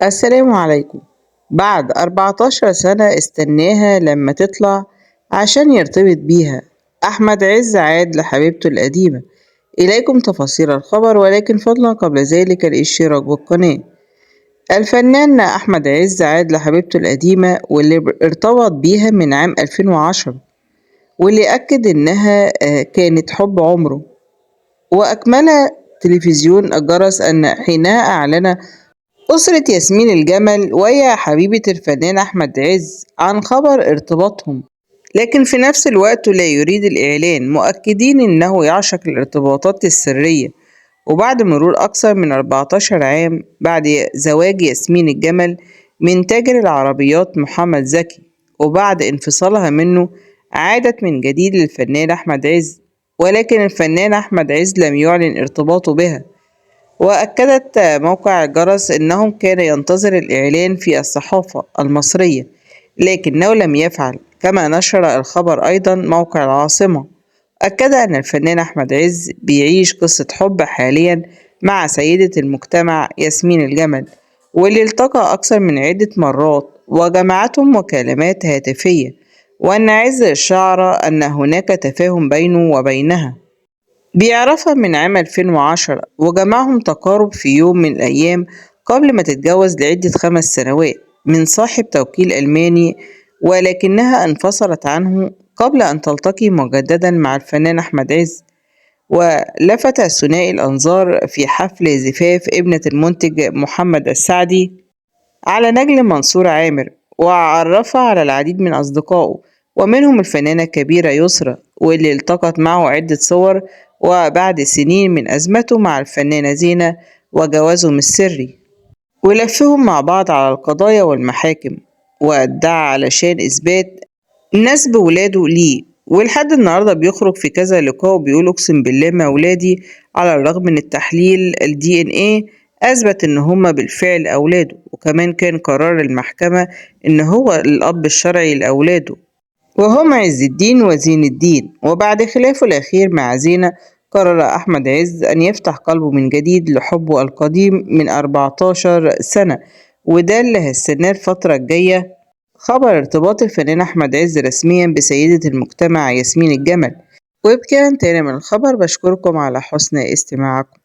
السلام عليكم. بعد 14 سنة استناها لما تطلع عشان يرتبط بيها، أحمد عز عاد لحبيبته القديمة. إليكم تفاصيل الخبر، ولكن فضلا قبل ذلك الاشتراك بالقناة. الفنان أحمد عز عاد لحبيبته القديمة واللي ارتبط بيها من عام 2010، واللي أكد إنها كانت حب عمره. وأكمل تلفزيون الجرس أن حينها أعلن أسرة ياسمين الجمل وهي حبيبة الفنان أحمد عز عن خبر ارتباطهم، لكن في نفس الوقت لا يريد الإعلان، مؤكدين إنه يعشق الارتباطات السرية. وبعد مرور أكثر من 14 عام بعد زواج ياسمين الجمل من تاجر العربيات محمد زكي، وبعد انفصالها منه، عادت من جديد للفنان أحمد عز، ولكن الفنان أحمد عز لم يعلن ارتباطه بها. وأكدت موقع الجرس أنه كان ينتظر الإعلان في الصحافة المصرية، لكنه لم يفعل. كما نشر الخبر أيضا موقع العاصمة، أكد أن الفنان أحمد عز بيعيش قصة حب حاليا مع سيدة المجتمع ياسمين الجمل، واللي التقى أكثر من عدة مرات وجمعتهم مكالمات هاتفية، وأن عز شعر أن هناك تفاهم بينه وبينها بيعرفها من عام 2010، وجمعهم تقارب في يوم من الأيام قبل ما تتجوز لعدة 5 سنوات من صاحب توكيل ألماني، ولكنها انفصلت عنه قبل أن تلتقي مجددا مع الفنان أحمد عز. ولفت ثنائي الأنظار في حفل زفاف ابنة المنتج محمد السعدي على نجل منصور عامر، وعرفها على العديد من أصدقائه، ومنهم الفنانة الكبيرة يسرا، واللي التقت معه عدة صور. وبعد سنين من أزمته مع الفنانة زينة وجوازهم السري، ولفهم مع بعض على القضايا والمحاكم، وادعى علشان إثبات نسب ولاده ليه. ولحد النهاردة بيخرج في كذا لقاء وبيقول أقسم بالله ما ولادي، على الرغم من التحليل DNA أثبت إن هما بالفعل أولاده. وكمان كان قرار المحكمة إن هو الأب الشرعي لأولاده، وهم عز الدين وزين الدين. وبعد خلافه الأخير مع زينة، قرر أحمد عز أن يفتح قلبه من جديد لحبه القديم من 14 سنة، وده اللي هيستناه الفترة الجاية. خبر ارتباط الفنان أحمد عز رسميا بسيدة المجتمع ياسمين الجمل. وبكده انتهينا من الخبر، بشكركم على حسن استماعكم.